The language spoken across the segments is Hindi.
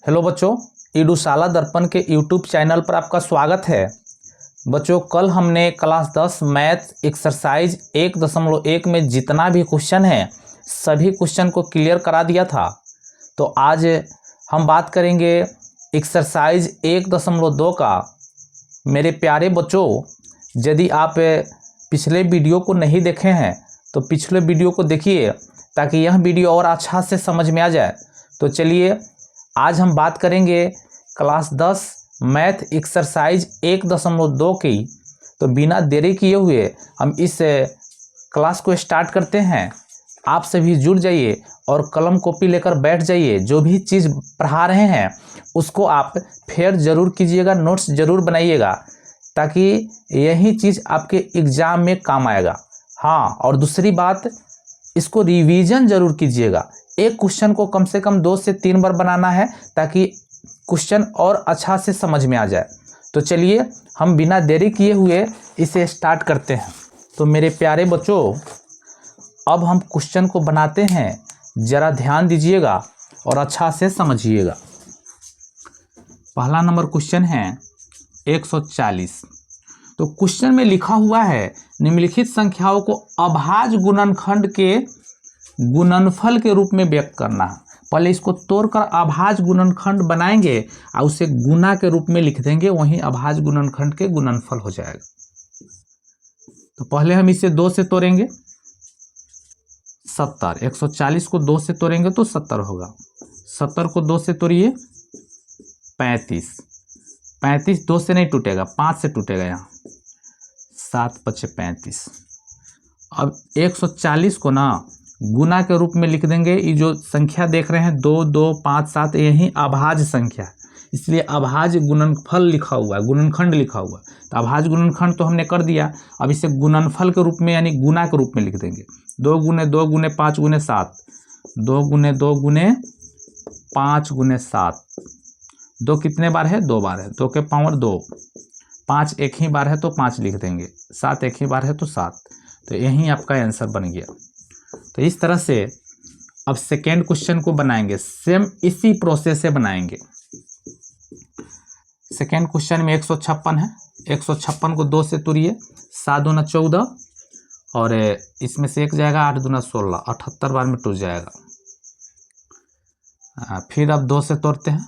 हेलो बच्चों, ईडूशाला दर्पण के यूट्यूब चैनल पर आपका स्वागत है। बच्चों, कल हमने क्लास 10 मैथ एक्सरसाइज 1.1 में जितना भी क्वेश्चन है सभी क्वेश्चन को क्लियर करा दिया था। तो आज हम बात करेंगे एक्सरसाइज 1.2 का। मेरे प्यारे बच्चों, यदि आप पिछले वीडियो को नहीं देखे हैं तो पिछले वीडियो को देखिए ताकि यह वीडियो और अच्छा से समझ में आ जाए। तो चलिए आज हम बात करेंगे क्लास 10 मैथ एक्सरसाइज 1.2 की। तो बिना देरी किए हुए हम इस क्लास को स्टार्ट करते हैं। आप सभी जुड़ जाइए और कलम कॉपी लेकर बैठ जाइए। जो भी चीज़ पढ़ा रहे हैं उसको आप फेयर ज़रूर कीजिएगा, नोट्स ज़रूर बनाइएगा ताकि यही चीज़ आपके एग्ज़ाम में काम आएगा। हाँ, और दूसरी बात, इसको रिवीजन ज़रूर कीजिएगा। एक क्वेश्चन को कम से कम 2 से 3 बार बनाना है ताकि क्वेश्चन और अच्छा से समझ में आ जाए। तो चलिए हम बिना देरी किए हुए इसे स्टार्ट करते हैं। तो मेरे प्यारे बच्चों, अब हम क्वेश्चन को बनाते हैं, ज़रा ध्यान दीजिएगा और अच्छा से समझिएगा। पहला नंबर क्वेश्चन है 140। तो क्वेश्चन में लिखा हुआ है निम्नलिखित संख्याओं को अभाज्य गुणनखंड के गुणनफल के रूप में व्यक्त करना है। पहले इसको तोड़कर अभाज्य गुणनखंड बनाएंगे और उसे गुना के रूप में लिख देंगे, वहीं अभाज्य गुणनखंड के गुणनफल हो जाएगा। तो पहले हम इसे 2 से तोड़ेंगे, 70। 140 को 2 से तोड़ेंगे तो 70 होगा। 70 को 2 से तोड़िए, 35। 35 2 से नहीं टूटेगा, 5 से टूटेगा। यहाँ 7 × 5 = 35। अब 140 को ना गुना के रूप में लिख देंगे। ये जो संख्या देख रहे हैं 2, 2, 5, 7, यही अभाज्य संख्या है, इसलिए अभाज्य गुणनफल लिखा हुआ है, गुणनखंड लिखा हुआ है। तो अभाज्य गुणनखंड तो हमने कर दिया, अब इसे गुणनफल के रूप में यानी गुना के रूप में लिख देंगे। 2 × 2 × 5 × 7, 2 × 2 × 5 × 7। 2 कितने बार है? 2 बार है, 2 के पावर 2। 5 एक ही बार है तो 5 लिख देंगे, 7 एक ही बार है तो 7। तो यही आपका आंसर बन गया। तो इस तरह से अब सेकेंड क्वेश्चन को बनाएंगे, सेम इसी प्रोसेस से बनाएंगे। सेकेंड क्वेश्चन में 156 है। 156 को 2 से तोड़िए, 7 × 14 और इसमें से 1 जाएगा, 8 × 16, 78 बार में टूट जाएगा। फिर अब 2 से तोड़ते हैं,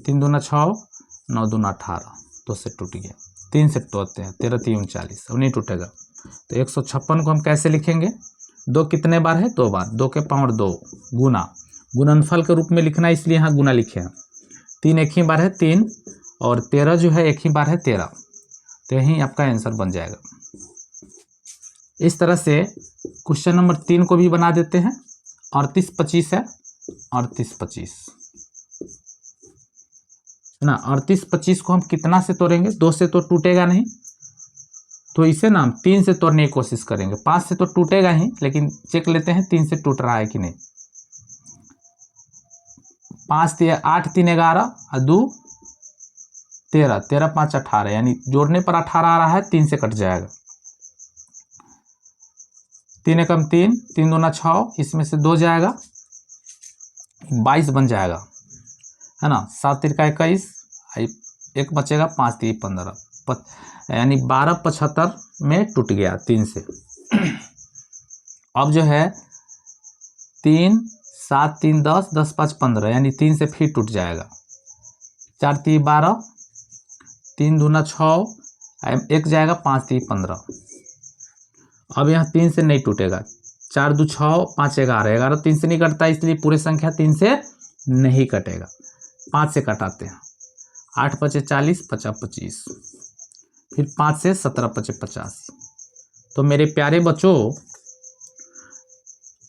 3 × 6, 9 × 18, 2 से टूट गया। 3 से तोड़ते हैं, 13 × 3 = 40, अब नहीं टूटेगा। तो 156 को हम कैसे लिखेंगे? 2 कितने बार है? 2 बार, 2 के पावर 2 गुना, गुणनफल के रूप में लिखना है इसलिए यहाँ गुना लिखे हैं। 3 एक ही बार है 3 और 13 जो है एक ही बार है 13। तो यही आपका आंसर बन जाएगा। इस तरह से क्वेश्चन नंबर 3 को भी बना देते हैं। 38 25 है, 38 25 है ना। 38 25 को हम कितना से तोड़ेंगे? 2 से तो टूटेगा नहीं, तो इसे ना हम 3 से तोड़ने की कोशिश करेंगे। 5 से तो टूटेगा ही, लेकिन चेक लेते हैं 3 से टूट रहा है कि नहीं। 5 × 8 = 11 और 2 13, 13 × 5 = 18, यानी जोड़ने पर 18 आ रहा है, 3 से कट जाएगा। 3 × 3, 3 × 2 = 6, इसमें से 2 जाएगा, 22 बन जाएगा, है ना। 7 × 3 = 21, 1 बचेगा, 5 × 3 = 15, यानी 12 × 75 में टूट गया 3 से। अब जो है 3 7 3 10, 10 5 15, यानी 3 से फिर टूट जाएगा। 4 × 3 = 12, 3 × 2 = 6, 1 जाएगा, 5 × 3 = 15। अब यहाँ 3 से नहीं टूटेगा। 4 × 2 = 6, 5 × 11, 11 3 से नहीं कटता, इसलिए पूरे संख्या 3 से नहीं कटेगा। 5 से कटाते हैं, 8 × 5 = 40, 50 × 25, फिर 5 से 17 × 5 = 85। तो मेरे प्यारे बच्चों,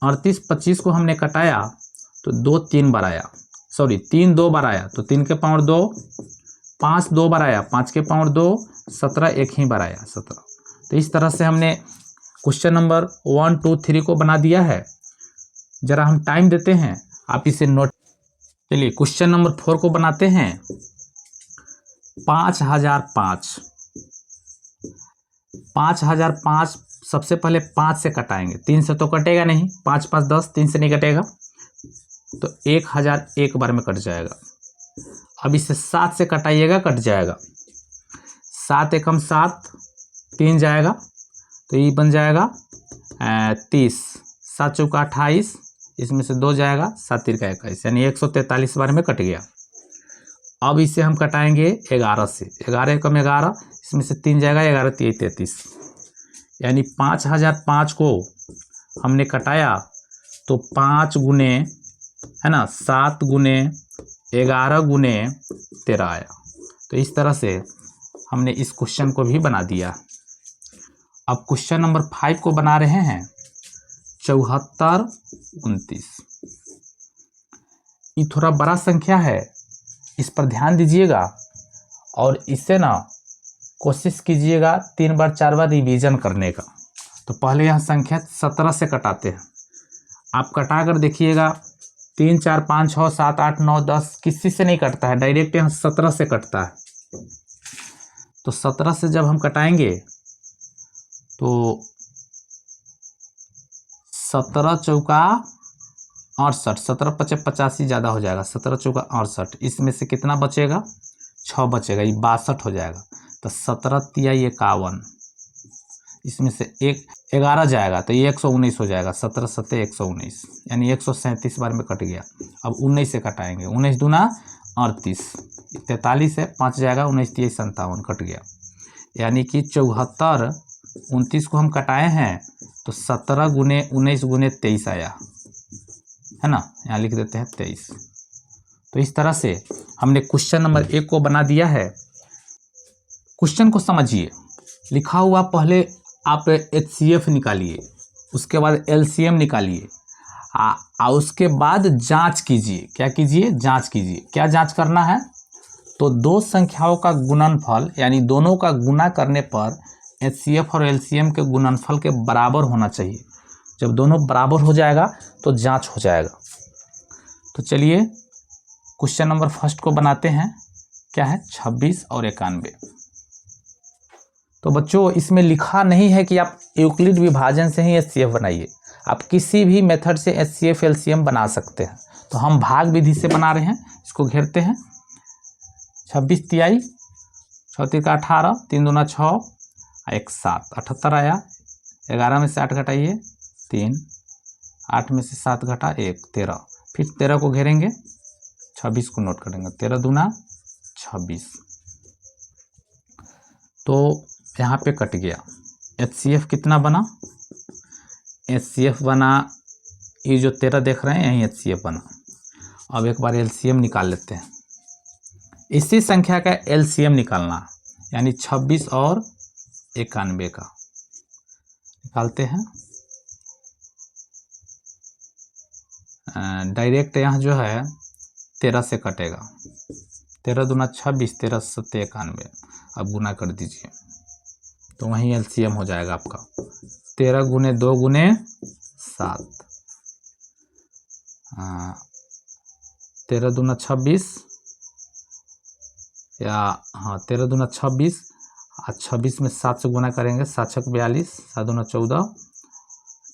38 25 को हमने कटाया तो 2 3 बार आया, सॉरी 3 2 बार आया, तो 3 के पावर 2, 5 2 बार आया, 5 के पावर 2, 17 एक ही बार आया, 17। तो इस तरह से हमने क्वेश्चन नंबर 1 2 3 को बना दिया है। जरा हम टाइम देते हैं, आप इसे नोट। चलिए क्वेश्चन नंबर 4 को बनाते हैं। 5005। 5005 सबसे पहले 5 से कटाएंगे, 3 से तो कटेगा नहीं, 5 5 10, 3 से नहीं कटेगा, तो 1001 बार में कट जाएगा। अब इसे 7 से कटाइएगा, कट जाएगा। 7 एकम 7, 3 जाएगा तो ये बन जाएगा 30। 7 चौका 28, इसमें से 2 जाएगा, 7 तिरका 21, यानी 143 बार में कट गया। अब इसे हम कटाएंगे 11 से। 11 एकम 11, इसमें से 3 जाएगा, 11 3 33, यानी 5005 को हमने कटाया तो 5 गुने, है ना, 7 गुने 11 गुने 13 आया। तो इस तरह से हमने इस क्वेश्चन को भी बना दिया। अब क्वेश्चन नंबर 5 को बना रहे हैं। 74 29, ये थोड़ा बड़ा संख्या है, इस पर ध्यान दीजिएगा और इसे ना कोशिश कीजिएगा 3 बार 4 बार रिवीजन करने का। तो पहले यहाँ संख्या 17 से कटाते हैं। आप कटा कर देखिएगा, 3 4 5 6 7 8 9 10 किसी से नहीं कटता है, डायरेक्ट यहाँ 17 से कटता है। तो 17 से जब हम कटाएंगे तो 17 चौका 68, 17 पचे 85 ज़्यादा हो जाएगा, 17 चौका 68, इसमें से कितना बचेगा, 6 बचेगा, ये 62 हो जाएगा। तो 17 तिया 51, इसमें से 11 जाएगा तो ये 119 हो जाएगा, 17 सत्ते 119, यानी 137 बार में कट गया। अब 19 से कटाएंगे, 19 दूना 38, 43 है, 5 जाएगा, 19 3 57 कट गया। यानी कि 74 29 को हम कटाए हैं तो 17 गुने 19 गुने 23 आया, है ना, यहाँ लिख देते हैं 23। तो इस तरह से हमने क्वेश्चन नंबर 1 को बना दिया है। क्वेश्चन को समझिए, लिखा हुआ पहले आप HCF निकालिए, उसके बाद LCM निकालिए, उसके बाद जांच कीजिए। क्या कीजिए, जांच कीजिए। क्या जांच करना है, तो दो संख्याओं का गुणनफल यानी दोनों का गुना करने पर HCF और LCM के गुणनफल के बराबर होना चाहिए। जब दोनों बराबर हो जाएगा तो जांच हो जाएगा। तो चलिए क्वेश्चन नंबर 1 को बनाते हैं। क्या है, 26 और 91। तो बच्चों इसमें लिखा नहीं है कि आप यूक्लिड विभाजन से ही HCF बनाइए, आप किसी भी मेथड से HCF LCM बना सकते हैं। तो हम भाग विधि से बना रहे हैं, इसको घेरते हैं। 26 तिहाई 6 तिरका 18, 3 दूना 6, 1 7, 78 आया। 11 में से 8 घटाइए 3, 8 में से 7 घटा 1 13, फिर 13 को घेरेंगे, 26 को नोट करेंगे, 13 दूना 26। तो यहाँ पे कट गया। HCF कितना बना, HCF बना, ये जो 13 देख रहे हैं यही HCF बना। अब एक बार LCM निकाल लेते हैं। इसी संख्या का LCM निकालना, यानी 26 और 91 का निकालते हैं। डायरेक्ट यहाँ जो है 13 से कटेगा, 13 दूना 26, 13 सत्ते 91। अब गुना कर दीजिए तो वहीं LCM हो जाएगा आपका 13 गुने 2 गुने 7, 13 दूना 26 या हाँ 13 दूना 26, 26 में 7 से गुना करेंगे, 7 छक 42, 7 दूना 14,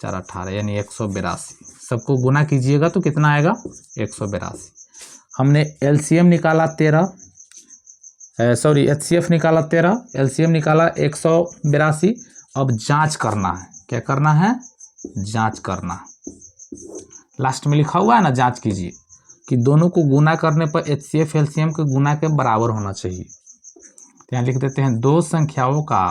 4 18, यानी 182। सबको गुना कीजिएगा तो कितना आएगा, 182। हमने LCM निकाला 13, HCF निकाला 13, LCM निकाला 182। अब जांच करना है। क्या करना है, जांच करना। लास्ट में लिखा हुआ है ना, जांच कीजिए कि दोनों को गुना करने पर HCF LCM के गुना के बराबर होना चाहिए। तो यहाँ लिख देते हैं, दो संख्याओं का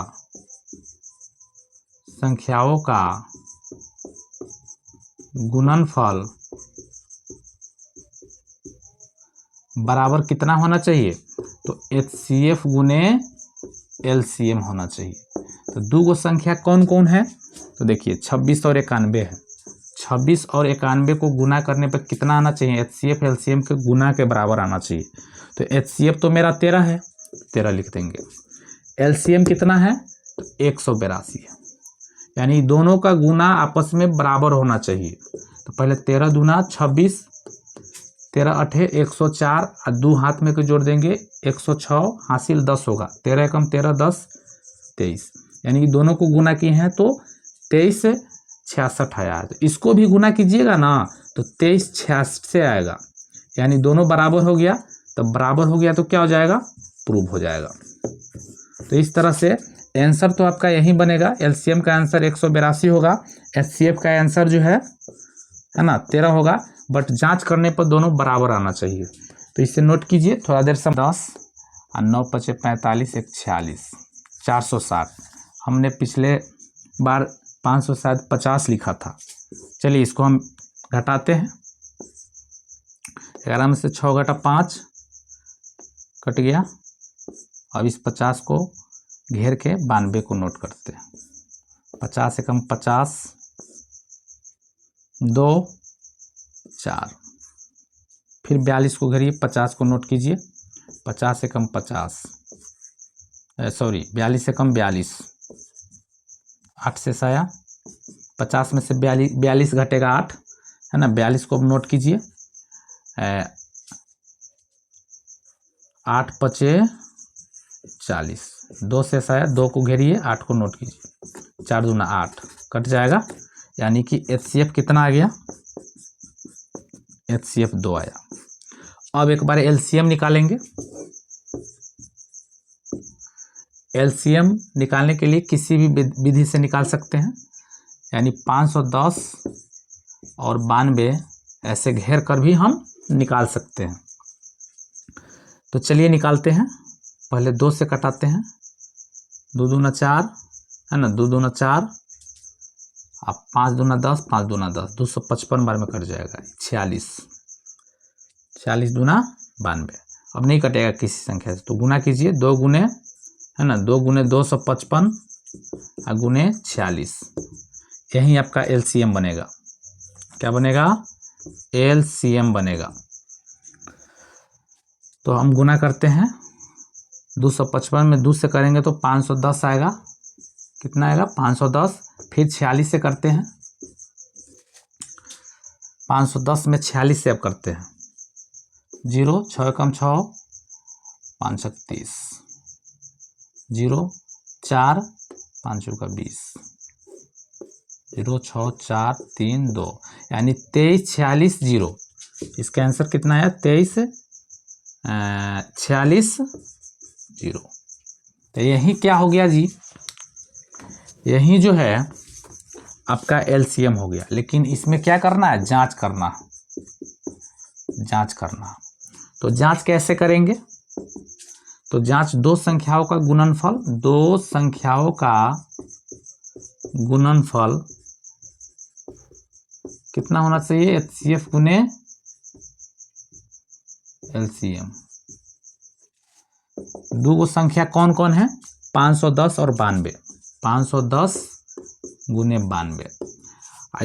गुणनफल बराबर कितना होना चाहिए, तो HCF गुने LCM होना चाहिए। तो दो गो संख्या कौन कौन है, तो देखिए 26 और 91 है। 26 और 91 को गुना करने पर कितना आना चाहिए, HCF LCM के गुना के बराबर आना चाहिए। तो HCF तो मेरा 13 है, 13 लिख देंगे। LCM कितना है, तो 182 है, यानी दोनों का गुना आपस में बराबर होना चाहिए। तो पहले 13 दूना 26, 13 अठे 104, और 2 हाथ में को जोड़ देंगे 106, हासिल 10 होगा। 13 एकम 13, 10 23, यानी दोनों को गुना किए हैं तो 23 से 66 आया है। तो इसको भी गुना कीजिएगा ना तो 23 66 से आएगा, यानी दोनों बराबर हो गया तब बराबर हो गया तो क्या हो जाएगा, प्रूव हो जाएगा। तो इस तरह से आंसर तो आपका यही बनेगा। एलसीएम का आंसर 182 होगा, एचसीएफ का आंसर जो है ना 13 होगा, बट जांच करने पर दोनों बराबर आना चाहिए। तो इसे नोट कीजिए थोड़ा देर से। 10 और 9 पचे 45, 1 46, 460। हमने पिछले बार 550 लिखा था। चलिए इसको हम घटाते हैं। 11 में से 6 घटा 5 कट गया। अब इस 50 को घेर के 92 को नोट करते हैं। 50 से कम 50, 2 4, फिर 42 को घेरिए, 50 को नोट कीजिए। 50 से कम 50, सॉरी 42 से कम 42, 8 से साया 50 में से 42 घटेगा 8 है ना। 42 को नोट कीजिए। 8 पचे 40, 2 से साया 2 को घेरिए, 8 को नोट कीजिए। 4 दूना 8 कट जाएगा, यानी कि एचसीएफ कितना आ गया, एचसीएफ 2 आया। अब एक बार एलसीएम निकालेंगे। एलसीएम निकालने के लिए किसी भी विधि से निकाल सकते हैं, यानी 510 और 92 ऐसे घेर कर भी हम निकाल सकते हैं। तो चलिए निकालते हैं। पहले 2 से कटाते हैं। 2 दूना 4 है ना, 2 दूना 4, अब 5 दूना 10, 5 दूना 10, 255 बार में कट जाएगा। 46, 40 दूना 92। अब नहीं कटेगा किसी संख्या से, तो गुना कीजिए। 2 गुने है ना, 2 गुने 255 और गुने 46, यही आपका एलसीएम बनेगा। क्या बनेगा, एलसीएम बनेगा। तो हम गुना करते हैं। 255 में 2 से करेंगे तो 510 आएगा। कितना आएगा, 510। फिर 46 से करते हैं। 510 में 46 से अब करते हैं। 0 6 कम 6, 5 30, 0 4 5 का 20, 0 6 4 3 2, यानी 23 46 0। इसका आंसर कितना है, 23 46 0। तो यही क्या हो गया जी, यही जो है आपका एलसीएम हो गया। लेकिन इसमें क्या करना है, जांच करना, जांच करना। तो जांच कैसे करेंगे, तो जांच 2 संख्याओं का गुणनफल, 2 संख्याओं का गुणनफल कितना होना चाहिए, एचसीएफ गुने एलसीएम। 2 संख्या कौन कौन है, 510 और 92। 510 गुने 92,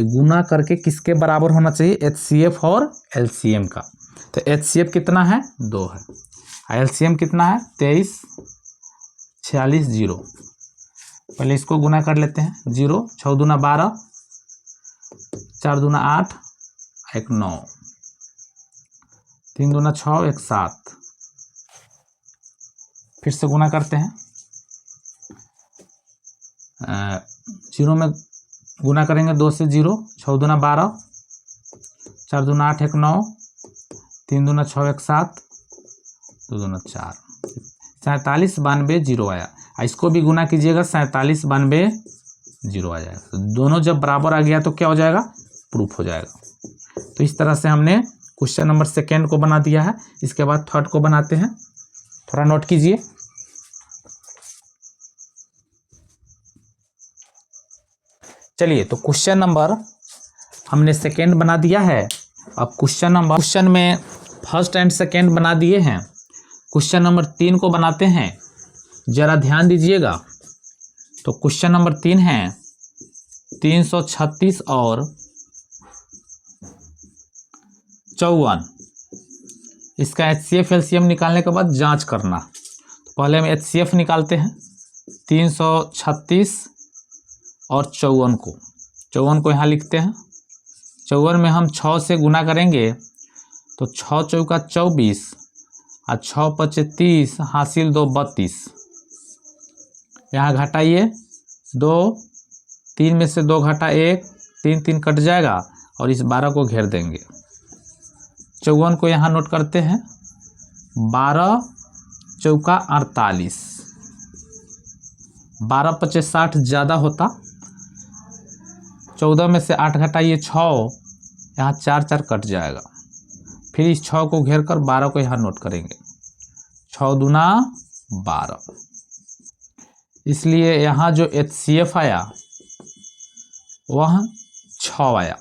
गुना करके किसके बराबर होना चाहिए, एचसीएफ और एलसीएम का। तो एचसीएफ कितना है, 2 है। एलसीएम कितना है, 23 46 0। पहले इसको गुना कर लेते हैं। 0 6 दूना 12, 4 दूना 8, 1 9, 3 दूना 6, 1 7। फिर से गुना करते हैं। 0 में गुना करेंगे 2 से 0, 6 दूना 12, 4 दूना 8, 1 9, 3 दूना 6, 1 7, 2 दूना 4, 47 92 0 आया। इसको भी गुना कीजिएगा, 47 92 0 आ जाएगा। तो दोनों जब बराबर आ गया तो क्या हो जाएगा, प्रूफ हो जाएगा। तो इस तरह से हमने क्वेश्चन नंबर 2 को बना दिया है। इसके बाद 3rd को बनाते हैं, थोड़ा नोट कीजिए। चलिए, तो क्वेश्चन नंबर हमने 2 बना दिया है। अब क्वेश्चन में 1st एंड 2nd बना दिए हैं। क्वेश्चन नंबर 3 को बनाते हैं, जरा ध्यान दीजिएगा। तो क्वेश्चन नंबर 3 है 336 और 54। इसका एचसीएफ एलसीएम निकालने के बाद जांच करना। तो पहले हम एचसीएफ निकालते हैं। 336 और 54 को यहाँ लिखते हैं। 54 में हम 6 से गुना करेंगे तो 6 चौका 24 और 6 पचे 30, हासिल 2 32। यहाँ घटाइए 2, 3 में से 2 घटा 1, 3 3 कट जाएगा और इस 12 को घेर देंगे। 54 को यहाँ नोट करते हैं। 12 चौका 48, 12 पचे 60 ज़्यादा होता। 14 में से 8 घटाइए 6, यहाँ 4 4 कट जाएगा। फिर इस 6 को घेर कर 12 को यहाँ नोट करेंगे। 6 दूना 12, इसलिए यहाँ जो HCF आया वह 6 आया।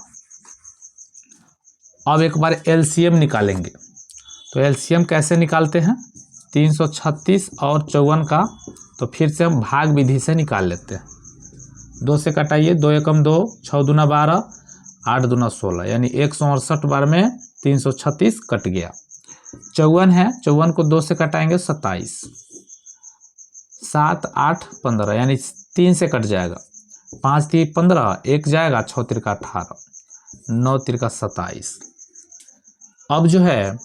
अब एक बार LCM निकालेंगे। तो LCM कैसे निकालते हैं? 336 और 54 का तो फिर से हम भाग विधि से निकाल लेते हैं। 2 से कटाइए, 2 एकम 2, 6 दूना 12, 8 दूना 16, यानी 168 बार में 336 कट गया। 54 है, 54 को 2 से कटाएंगे 27, 7 8 15, यानी 3 से कट जाएगा। 5 3 15, 1 जाएगा, 6 तिरका 18, 9 तिरका 27। अब जो है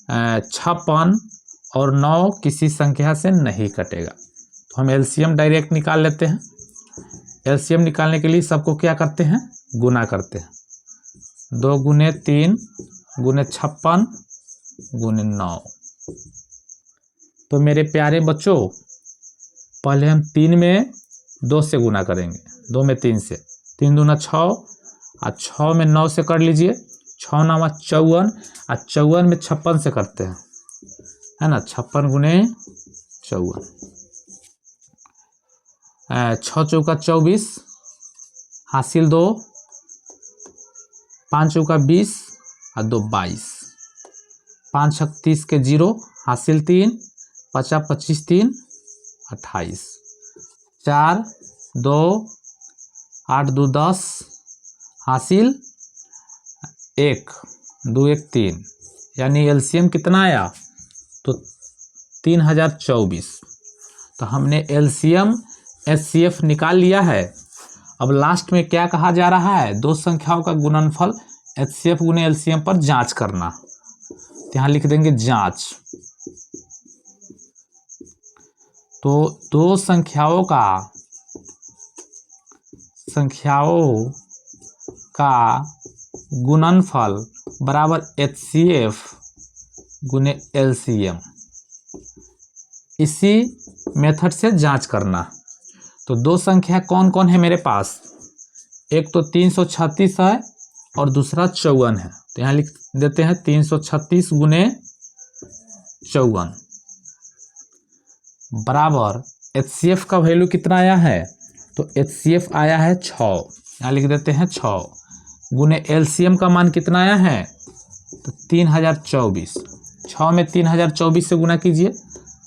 56 और 9 किसी संख्या से नहीं कटेगा, तो हम LCM डायरेक्ट निकाल लेते हैं। LCM निकालने के लिए सबको क्या करते हैं? गुना करते हैं। 2 गुने 3 गुने 56 गुने 9। तो मेरे प्यारे बच्चों, पहले हम 3 में 2 से गुना करेंगे, 2 में 3 से, 3 दूना 6 और 6 में 9 से कर लीजिए, 6 9 54 और 54 में 56 से करते हैं, है ना। 56 गुने 54, 6 चौका 24, हासिल 2, 5 चौका 20 और 2 22, 5 छक 30 के 0, हासिल 3, 50 25 3 28, 4 2 8 2 10, हासिल 1, 2 1 3, यानी LCM कितना आया? तो 3024। तो हमने LCM HCF निकाल लिया है। अब लास्ट में क्या कहा जा रहा है? दो संख्याओं का गुणनफल HCF गुने LCM पर जांच करना। तो यहाँ लिख देंगे जांच। तो दो संख्याओं का गुणनफल बराबर HCF गुने LCM, इसी मेथड से जांच करना। तो दो संख्या कौन कौन है मेरे पास? एक तो 336 है और दूसरा 54 है। तो यहाँ लिख देते हैं 336 गुने 54 बराबर HCF का वैल्यू कितना आया है? तो HCF आया है 6। यहाँ लिख देते हैं 6 गुने LCM का मान कितना आया है? तो 3024। 6 में 3024 से गुना कीजिए,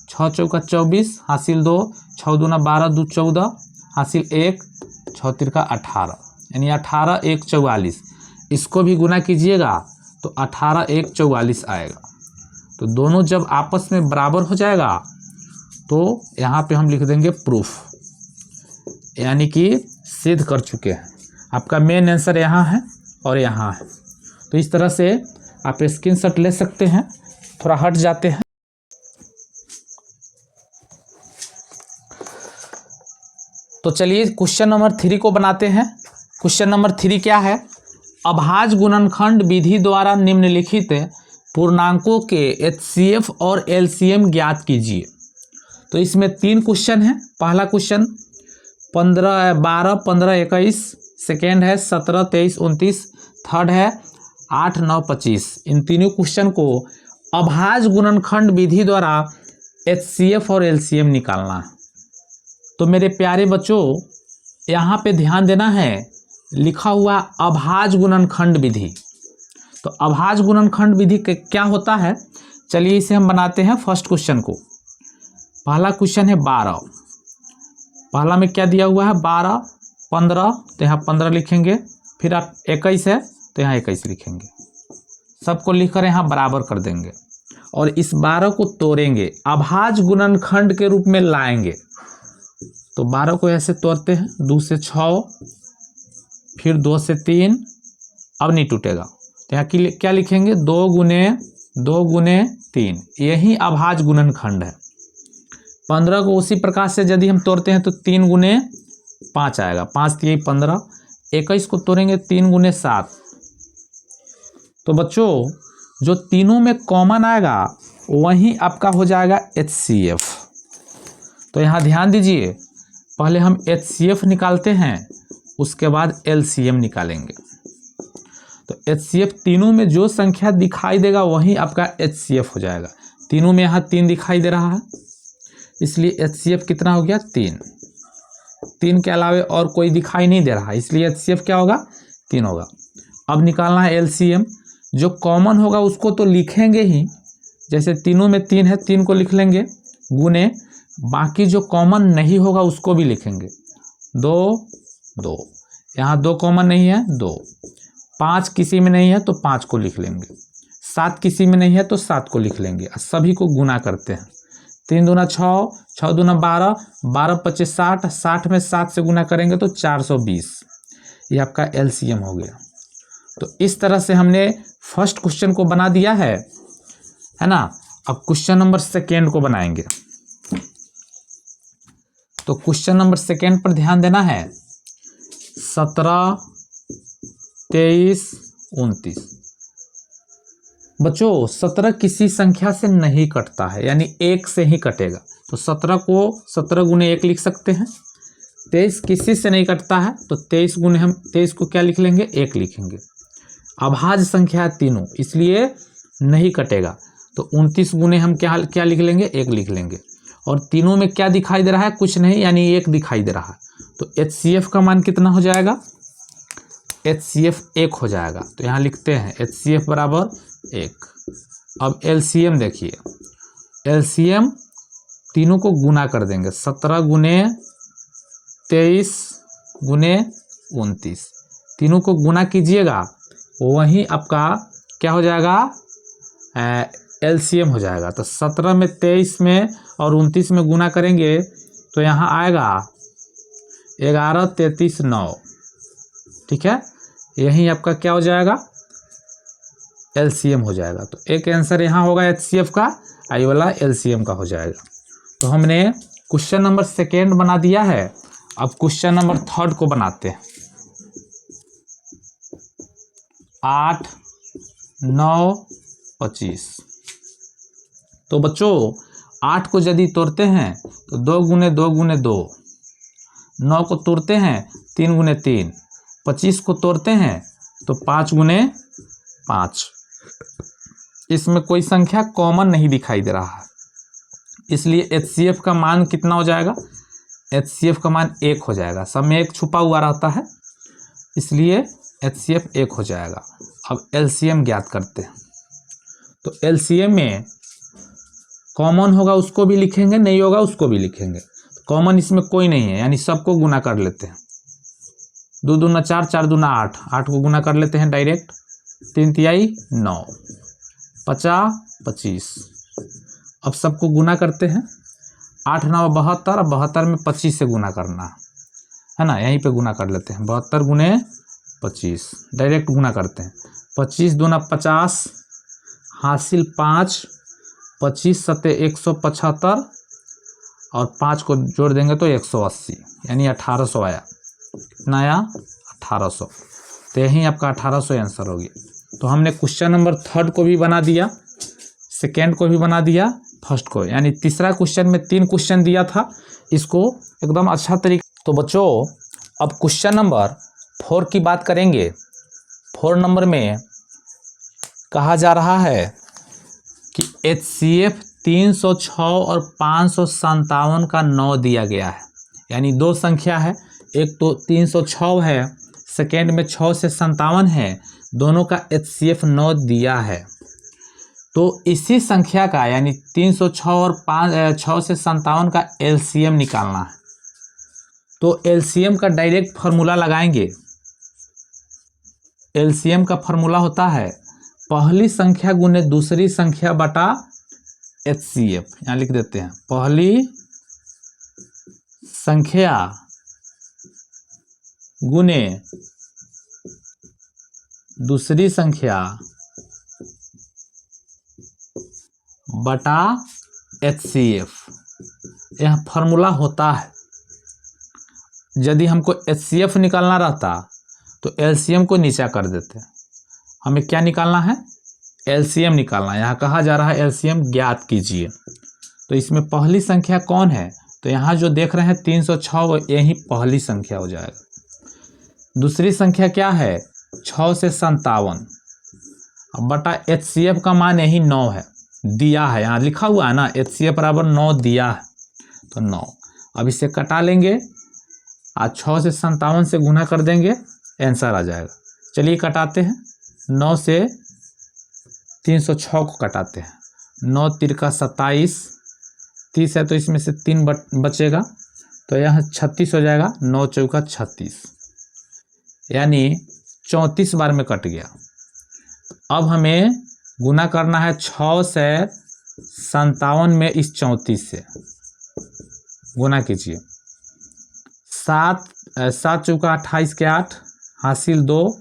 6 चौका 24, हासिल 2, 6 दूना 12, 2 14, हासिल 1, 6 तिरका 18, यानी 18 1 44। इसको भी गुना कीजिएगा तो 18 1 44 आएगा। तो दोनों जब आपस में बराबर हो जाएगा तो यहाँ पे हम लिख देंगे प्रूफ, यानी कि सिद्ध कर चुके हैं। आपका मेन आंसर यहाँ है और यहाँ है। तो इस तरह से आप स्क्रीनशॉट ले सकते हैं। थोड़ा हट जाते हैं। तो चलिए क्वेश्चन नंबर 3 को बनाते हैं। क्वेश्चन नंबर 3 क्या है? अभाज्य गुणनखंड विधि द्वारा निम्नलिखित पूर्णांकों के HCF और LCM ज्ञात कीजिए। तो इसमें 3 क्वेश्चन है। पहला क्वेश्चन 12 15 21, सेकेंड है 17 23 29, थर्ड है 8 9 25। इन तीनों क्वेश्चन को अभाज्य गुणनखंड विधि द्वारा HCF और LCM निकालना है। तो मेरे प्यारे बच्चों, यहाँ पे ध्यान देना है, लिखा हुआ अभाज्य गुणनखंड विधि। तो अभाज्य गुणनखंड विधि क्या होता है? चलिए इसे हम बनाते हैं फर्स्ट क्वेश्चन को। पहला क्वेश्चन है 12। पहला में क्या दिया हुआ है? 12 15, तो यहाँ 15 लिखेंगे। फिर आप 21 है तो यहाँ 21 लिखेंगे। सबको लिखकर यहाँ बराबर कर देंगे और इस 12 को तोड़ेंगे, अभाज्य गुणनखंड के रूप में लाएंगे। तो 12 को ऐसे तोड़ते हैं, 2 से 6, फिर 2 से 3, अब नहीं टूटेगा। तो यहाँ क्या लिखेंगे? 2 गुने 3, यही अभाज्य गुणनखंड है। 15 को उसी प्रकार से यदि हम तोड़ते हैं तो 3 गुने 5 आएगा, 5 3 15। 21 को तोड़ेंगे 3 गुने 7। तो बच्चों जो तीनों में कॉमन आएगा वहीं आपका हो जाएगा HCF। तो यहाँ ध्यान दीजिए, पहले हम HCF निकालते हैं, उसके बाद LCM निकालेंगे। तो HCF तीनों में जो संख्या दिखाई देगा वही आपका HCF हो जाएगा। तीनों में यहाँ 3 दिखाई दे रहा है, इसलिए HCF कितना हो गया 3। 3 के अलावे और कोई दिखाई नहीं दे रहा, इसलिए HCF क्या होगा 3 होगा। अब निकालना है LCM। जो कॉमन होगा उसको तो लिखेंगे ही, जैसे तीनों में 3 है, 3 को लिख लेंगे गुने, बाकी जो कॉमन नहीं होगा उसको भी लिखेंगे। 2 2, यहाँ 2 कॉमन नहीं है 2, 5 किसी में नहीं है तो 5 को लिख लेंगे, 7 किसी में नहीं है तो 7 को लिख लेंगे। सभी को गुना करते हैं, 3 दूना 6, 6 दूना 12, 12 25 60, 60 में 7 से गुना करेंगे तो 420। ये आपका LCM हो गया। तो इस तरह से हमने फर्स्ट क्वेश्चन को बना दिया है ना। अब क्वेश्चन नंबर सेकेंड को बनाएंगे। तो क्वेश्चन नंबर सेकेंड पर ध्यान देना है। 17 23 29। बच्चों 17 किसी संख्या से नहीं कटता है, यानी 1 से ही कटेगा। तो 17 को 17 गुने 1 लिख सकते हैं। 23 किसी से नहीं कटता है, तो 23 गुने हम 23 को क्या लिख लेंगे 1 लिखेंगे। अभाज्य संख्या है तीनों, इसलिए नहीं कटेगा। तो 29 गुने हम क्या लिख लेंगे 1 लिख लेंगे। और तीनों में क्या दिखाई दे रहा है, कुछ नहीं, यानी 1 दिखाई दे रहा है। तो HCF का मान कितना हो जाएगा, HCF 1 हो जाएगा। तो यहाँ लिखते हैं HCF बराबर 1। अब LCM देखिए, LCM तीनों को गुना कर देंगे। 17 गुने 23 गुने 29, तीनों को गुना कीजिएगा, वहीं आपका क्या हो जाएगा LCM हो जाएगा। तो 17 में 23 में और 29 में गुना करेंगे तो यहाँ आएगा 11 33 9। ठीक है, यही आपका क्या हो जाएगा LCM हो जाएगा। तो एक आंसर यहाँ होगा HCF का, आई वाला LCM का हो जाएगा। तो हमने क्वेश्चन नंबर सेकेंड बना दिया है। अब क्वेश्चन नंबर थर्ड को बनाते हैं। 8 9 25। तो बच्चों 8 को यदि तोड़ते हैं तो 2 गुने 2 गुने 2, 9 को तोड़ते हैं 3 गुने 3, 25 को तोड़ते हैं तो 5 गुने 5। इसमें कोई संख्या कॉमन नहीं दिखाई दे रहा है, इसलिए HCF का मान कितना हो जाएगा, HCF का मान 1 हो जाएगा। सब में 1 छुपा हुआ रहता है, इसलिए HCF 1 हो जाएगा। अब LCM ज्ञात करते हैं। तो LCM में कॉमन होगा उसको भी लिखेंगे, नहीं होगा उसको भी लिखेंगे। कॉमन इसमें कोई नहीं है, यानी सबको गुना कर लेते हैं। 2 दूना 4, 4 दूना 8, 8 को गुना कर लेते हैं डायरेक्ट। 3 तिहाई 9, 50 25। अब सबको गुना करते हैं। 8 9 72, 72 में 25 से गुना करना है ना, यहीं पे गुना कर लेते हैं। 72 गुने 25 डायरेक्ट गुना करते हैं। 25 दूना 50, हासिल 5, 25 सत्ते 175 और 5 को जोड़ देंगे तो 180, यानी 1800 आया। कितना आया 1800। तो यही आपका 1800 आंसर हो गया। तो हमने क्वेश्चन नंबर थर्ड को भी बना दिया, सेकेंड को भी बना दिया, फर्स्ट को, यानी तीसरा क्वेश्चन में 3 क्वेश्चन दिया था, इसको एकदम अच्छा तरीके। तो बच्चों अब क्वेश्चन नंबर 4 की बात करेंगे। 4 नंबर में कहा जा रहा है कि HCF 306 और 557 का 9 दिया गया है, यानी 2 संख्या है, एक तो 306 है, सेकेंड में 6 से 57 है, दोनों का HCF 9 दिया है। तो इसी संख्या का यानी 306 और 6 से 57 का LCM निकालना है। तो LCM का डायरेक्ट फार्मूला लगाएंगे। LCM का फार्मूला होता है पहली संख्या गुने दूसरी संख्या बटा HCF। यहाँ लिख देते हैं पहली संख्या गुने दूसरी संख्या बटा HCF। यह फार्मूला होता है। यदि हमको HCF निकालना रहता तो LCM को नीचा कर देते। हमें क्या निकालना है एलसीएम निकालना है। यहाँ कहा जा रहा है एलसीएम ज्ञात कीजिए। तो इसमें पहली संख्या कौन है, तो यहाँ जो देख रहे हैं 306 यही पहली संख्या हो जाएगा। दूसरी संख्या क्या है 6 से 57 बटा HCF का मान यही 9 है, दिया है यहाँ लिखा हुआ है ना, HCF बराबर 9 दिया है तो 9। अब इसे कटा लेंगे, आज 6 से 57 से गुना कर देंगे, आंसर आ जाएगा। चलिए कटाते हैं, 9 से 306 को कटाते हैं। 9 तिरका 27, 30 है तो इसमें से 3 बचेगा तो यह 36 हो जाएगा। 9 चौका 36 यानी 34 बार में कट गया। अब हमें गुना करना है 6 से 57 में इस 34 से गुना कीजिए। 7 चौका 28 के 8 हासिल 2,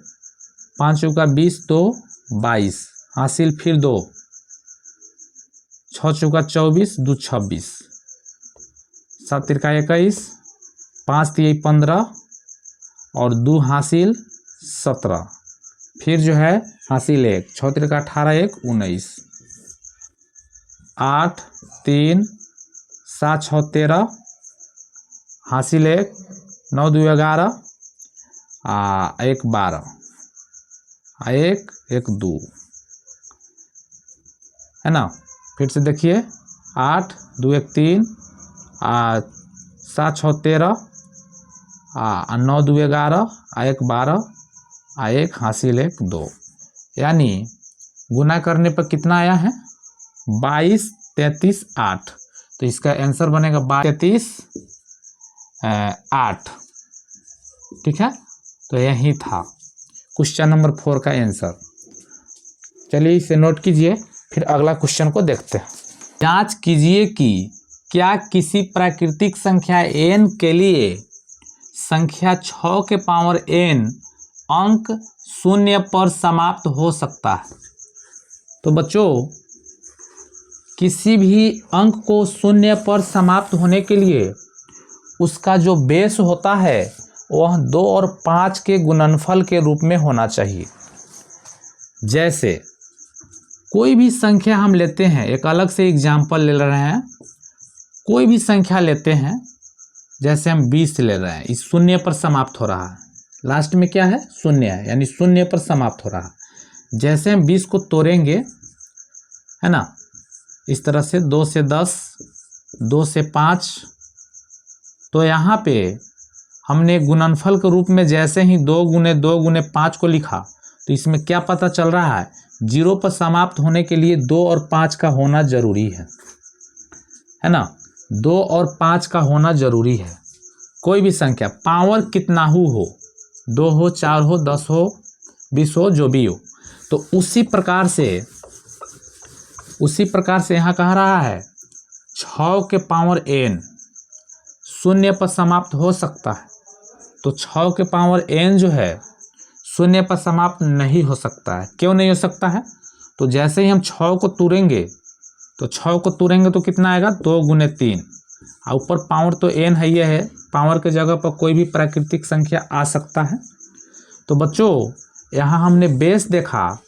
5 चौका 20 2 22 हासिल फिर 2, 6 चौका 24 2 26, 7 तिरका 21, 5 तिया 15 और 2 हासिल 17, फिर जो है हासिल 1, 6 तिरका 18 1 19, 8 3 7 6 13 हासिल 1, 9 2 11 1 12 1 1 2 है ना। फिर से देखिए 8 2 1 3 7 6 13 9 2 11 1 12 1 हासिल 1 2, यानी गुना करने पर कितना आया है 22 33 8। तो इसका आंसर बनेगा 22 33 8। ठीक है, तो यही था क्वेश्चन नंबर 4 का आंसर। चलिए इसे नोट कीजिए, फिर अगला क्वेश्चन को देखते हैं। जांच कीजिए कि क्या किसी प्राकृतिक संख्या n के लिए संख्या 6 के पावर n अंक 0 पर समाप्त हो सकता है। तो बच्चों किसी भी अंक को 0 पर समाप्त होने के लिए उसका जो बेस होता है वह 2 और 5 के गुणनफल के रूप में होना चाहिए। जैसे कोई भी संख्या हम लेते हैं, एक अलग से एग्जाम्पल ले रहे हैं, कोई भी संख्या लेते हैं, जैसे हम 20 ले रहे हैं, इस 0 पर समाप्त हो रहा है, लास्ट में क्या है 0 है, यानी 0 पर समाप्त हो रहा है। जैसे हम 20 को तोड़ेंगे है ना, इस तरह से 2 से 10 2 से 5, तो यहाँ पे हमने गुणनफल के रूप में जैसे ही 2 गुने 2 गुने 5 को लिखा, तो इसमें क्या पता चल रहा है 0 पर समाप्त होने के लिए 2 और 5 का होना जरूरी है ना। 2 और 5 का होना जरूरी है। कोई भी संख्या पावर कितना हो, 2 हो 4 हो 10 हो 20 हो जो भी हो, तो उसी प्रकार से यहाँ कह रहा है 6 के पावर n 0 पर समाप्त हो सकता है। तो 6 के पावर n जो है 0 पर समाप्त नहीं हो सकता है। क्यों नहीं हो सकता है, तो जैसे ही हम 6 को तोड़ेंगे तो कितना आएगा 2 गुने 3, और ऊपर पावर तो n है, ये है पावर के जगह पर कोई भी प्राकृतिक संख्या आ सकता है। तो बच्चों यहाँ हमने बेस देखा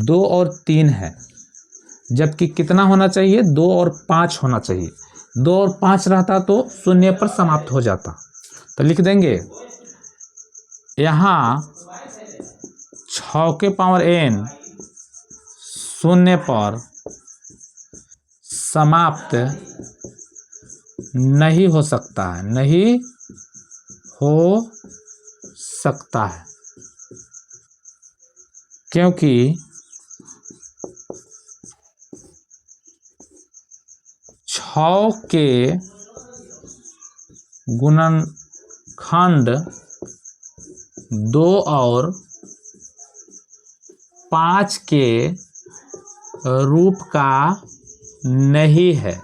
2 और 3 है, जबकि कितना होना चाहिए 2 और 5 होना चाहिए। 2 और 5 रहता तो 0 पर समाप्त हो जाता। तो लिख देंगे यहाँ 6 के पावर n 0 पर समाप्त नहीं हो सकता है, नहीं हो सकता है, क्योंकि 6 के गुणनखंड 2 और 5 के रूप का नहीं है,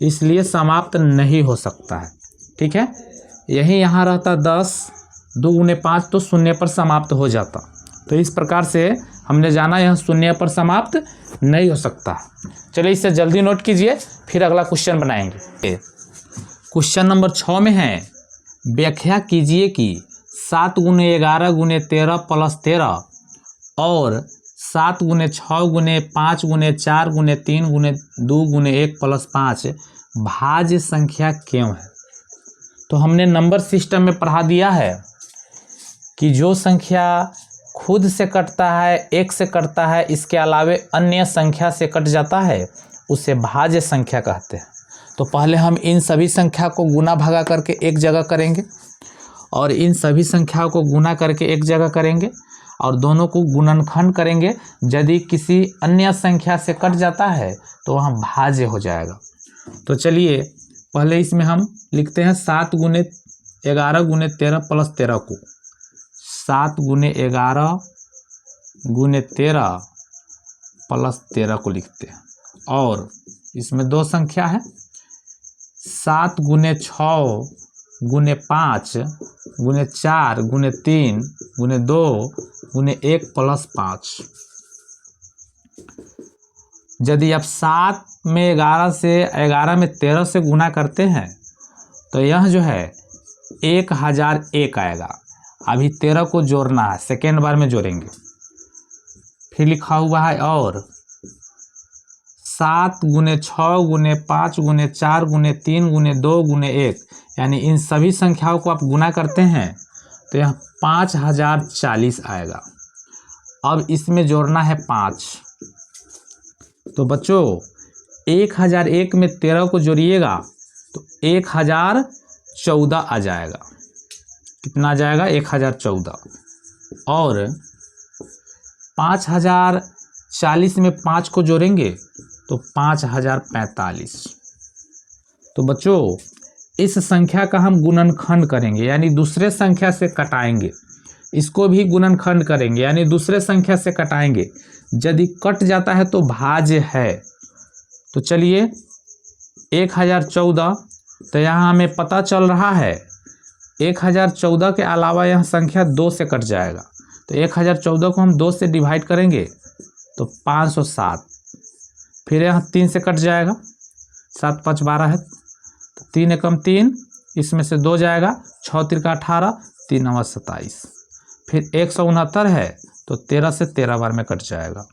इसलिए समाप्त नहीं हो सकता है। ठीक है, यही यहाँ रहता 10 2 गुने 5 तो 0 पर समाप्त हो जाता। तो इस प्रकार से हमने जाना यह 0 पर समाप्त नहीं हो सकता। चलिए इसे जल्दी नोट कीजिए, फिर अगला क्वेश्चन बनाएंगे। क्वेश्चन नंबर 6 में है, व्याख्या कीजिए कि 7 गुने 11 गुने 13 प्लस 13 और 7 गुने 6 गुने 5 गुने 4 गुने 3 गुने 2 गुने 1 प्लस 5 भाज्य संख्या क्यों है? तो हमने नंबर सिस्टम में पढ़ा दिया है कि जो संख्या खुद से कटता है, एक से कटता है, इसके अलावे अन्य संख्या से कट जाता है, उसे भाज्य संख्या कहते हैं। तो पहले हम इन सभी संख्या को गुना भागा करके एक जगह करेंगे और इन सभी संख्याओं को गुना करके एक जगह करेंगे और दोनों को गुणनखंड करेंगे। यदि किसी अन्य संख्या से कट जाता है तो वहाँ भाज्य हो जाएगा। तो चलिए पहले इसमें हम लिखते हैं 7 गुने 11 गुने 13 प्लस 13 को 7 गुने 11 गुने 13 प्लस 13 को लिखते हैं। और इसमें दो संख्या है 7 गुने 6 गुने 5 गुने 4 गुने 3 गुने 2 गुने 1 प्लस 5। यदि आप 7 में 11 से 11 में 13 से गुना करते हैं तो यह जो है 1001 आएगा। अभी 13 को जोड़ना है, सेकेंड बार में जोड़ेंगे। फिर लिखा हुआ है और 7 गुने 6 गुने 5 गुने 4 गुने 3 गुने 2 गुने 1, यानी इन सभी संख्याओं को आप गुना करते हैं तो यह 5040 आएगा। अब इसमें जोड़ना है 5। तो बच्चों 1001 में 13 को जोड़िएगा तो 1014 आ जाएगा। कितना आ जाएगा? 1014। और 5040 में 5 को जोड़ेंगे तो 5045। तो बच्चों इस संख्या का हम गुणनखंड करेंगे, यानी दूसरे संख्या से कटाएंगे। इसको भी गुणनखंड करेंगे, यानी दूसरे संख्या से कटाएंगे। यदि कट जाता है तो भाज्य है। तो चलिए 1014, तो यहाँ हमें पता चल रहा है 1014 के अलावा यह संख्या 2 से कट जाएगा। तो 1014 को हम 2 से डिवाइड करेंगे तो 507। फिर यहाँ 3 से कट जाएगा, 7 5 12 है, तो 3 एकम 3, इसमें से 2 जाएगा, 6 3 18, 3 9 27। फिर 169 है तो 13 से 13 बार में कट जाएगा,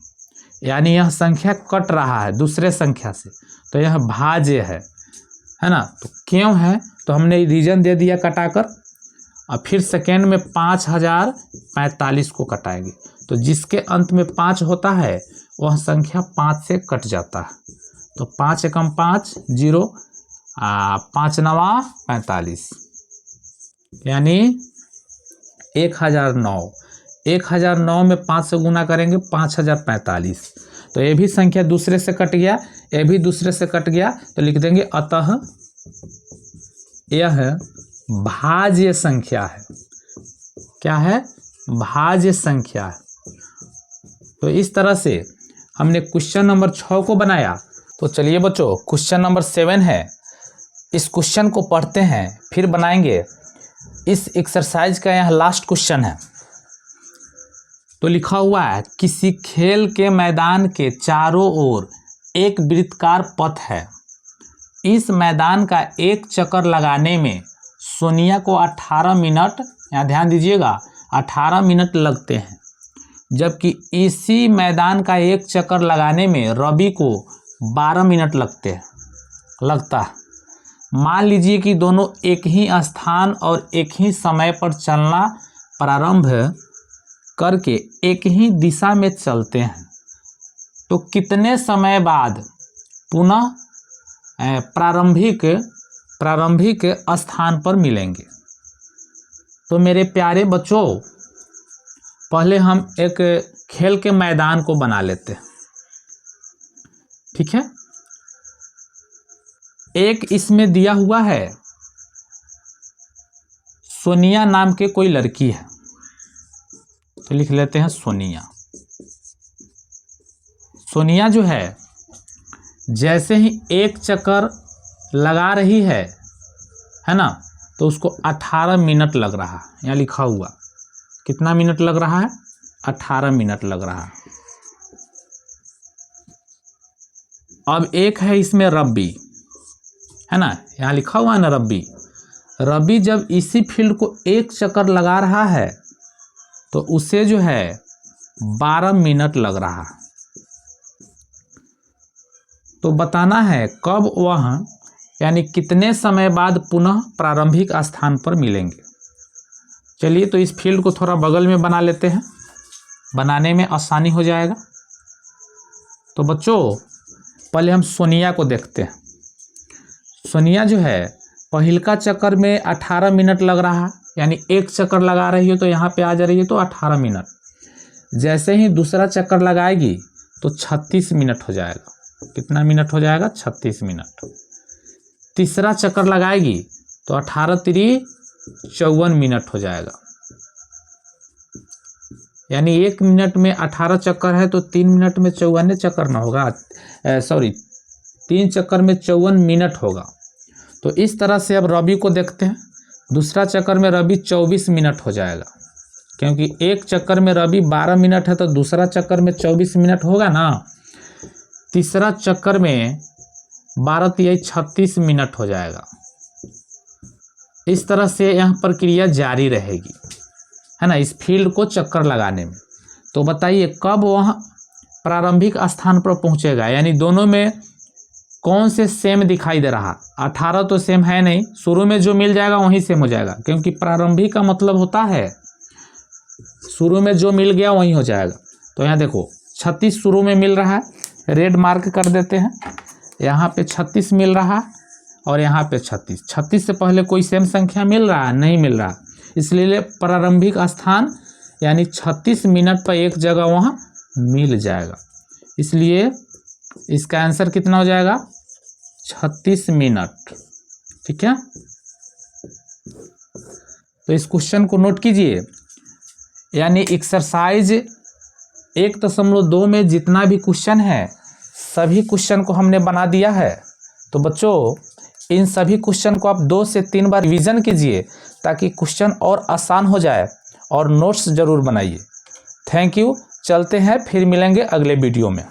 यानी यह संख्या कट रहा है दूसरे संख्या से, तो यह भाज्य है ना। तो क्यों है? तो हमने रीजन दे दिया कटाकर। और फिर सेकेंड में 5045 को कटाएंगे, तो जिसके अंत में 5 होता है वह संख्या 5 से कट जाता है। तो 5 एकम 5 0, 5 9 45, यानी 1009। 1009 में 5 से गुना करेंगे 5045। तो ये भी संख्या दूसरे से कट गया, ये भी दूसरे से कट गया, तो लिख देंगे अतः यह भाज्य संख्या है। क्या है? भाज्य संख्या है। तो इस तरह से हमने क्वेश्चन नंबर 6 को बनाया। तो चलिए बच्चों क्वेश्चन नंबर 7 है, इस क्वेश्चन को पढ़ते हैं फिर बनाएंगे। इस एक्सरसाइज का यह लास्ट क्वेश्चन है। तो लिखा हुआ है किसी खेल के मैदान के चारों ओर एक वृत्ताकार पथ है। इस मैदान का एक चक्कर लगाने में सोनिया को 18 मिनट, यहाँ ध्यान दीजिएगा, 18 मिनट लगते हैं, जबकि इसी मैदान का एक चक्कर लगाने में रवि को 12 मिनट लगता है। मान लीजिए कि दोनों एक ही स्थान और एक ही समय पर चलना प्रारंभ करके एक ही दिशा में चलते हैं, तो कितने समय बाद पुनः प्रारंभिक स्थान पर मिलेंगे। तो मेरे प्यारे बच्चों पहले हम एक खेल के मैदान को बना लेते हैं, ठीक है। एक इसमें दिया हुआ है सोनिया नाम के कोई लड़की है, तो लिख लेते हैं सोनिया। सोनिया जो है जैसे ही एक चक्कर लगा रही है ना, तो उसको 18 मिनट लग रहा है। यहाँ लिखा हुआ कितना मिनट लग रहा है? 18 मिनट लग रहा है। अब एक है इसमें रवि, है ना, यहाँ लिखा हुआ है ना रवि। रवि जब इसी फील्ड को एक चक्कर लगा रहा है तो उसे जो है 12 मिनट लग रहा। तो बताना है कब वह यानी कितने समय बाद पुनः प्रारंभिक स्थान पर मिलेंगे। चलिए तो इस फील्ड को थोड़ा बगल में बना लेते हैं, बनाने में आसानी हो जाएगा। तो बच्चों पहले हम सोनिया को देखते हैं। सोनिया जो है पहिलका चक्कर में 18 मिनट लग रहा, यानी एक चक्कर लगा रही हो तो यहाँ पे आ जा रही है तो 18 मिनट। जैसे ही दूसरा चक्कर लगाएगी तो 36 मिनट हो जाएगा। कितना मिनट हो जाएगा? 36 मिनट। तीसरा चक्कर लगाएगी तो 18 तिरी 54 मिनट हो जाएगा। यानी 1 मिनट में 18 चक्कर है तो 3 मिनट में 54 चक्कर ना होगा, 3 चक्कर में 54 मिनट होगा। तो इस तरह से अब रवि को देखते हैं। दूसरा चक्कर में रवि 24 मिनट हो जाएगा, क्योंकि एक चक्कर में रवि 12 मिनट है तो दूसरा चक्कर में 24 मिनट होगा ना। तीसरा चक्कर में 12 तिहाई 36 मिनट हो जाएगा। इस तरह से यह प्रक्रिया जारी रहेगी, है ना, इस फील्ड को चक्कर लगाने में। तो बताइए कब वह प्रारंभिक स्थान पर पहुंचेगा, यानी दोनों में कौन से सेम दिखाई दे रहा? 18 तो सेम है नहीं, शुरू में जो मिल जाएगा वहीं सेम हो जाएगा, क्योंकि प्रारंभिक का मतलब होता है शुरू में जो मिल गया वहीं हो जाएगा। तो यहाँ देखो 36 शुरू में मिल रहा है, रेड मार्क कर देते हैं। यहाँ पे 36 मिल रहा और यहाँ पे 36। 36 से पहले कोई सेम संख्या मिल रहा है? नहीं मिल रहा, इसलिए प्रारंभिक स्थान यानी 36 मिनट पर एक जगह वहाँ मिल जाएगा। इसलिए इसका आंसर कितना हो जाएगा? 36 मिनट। ठीक है, तो इस क्वेश्चन को नोट कीजिए। यानी एक्सरसाइज 1.2 में जितना भी क्वेश्चन है सभी क्वेश्चन को हमने बना दिया है। तो बच्चों इन सभी क्वेश्चन को आप 2 से 3 बार रिवीजन कीजिए ताकि क्वेश्चन और आसान हो जाए, और नोट्स जरूर बनाइए। थैंक यू, चलते हैं, फिर मिलेंगे अगले वीडियो में।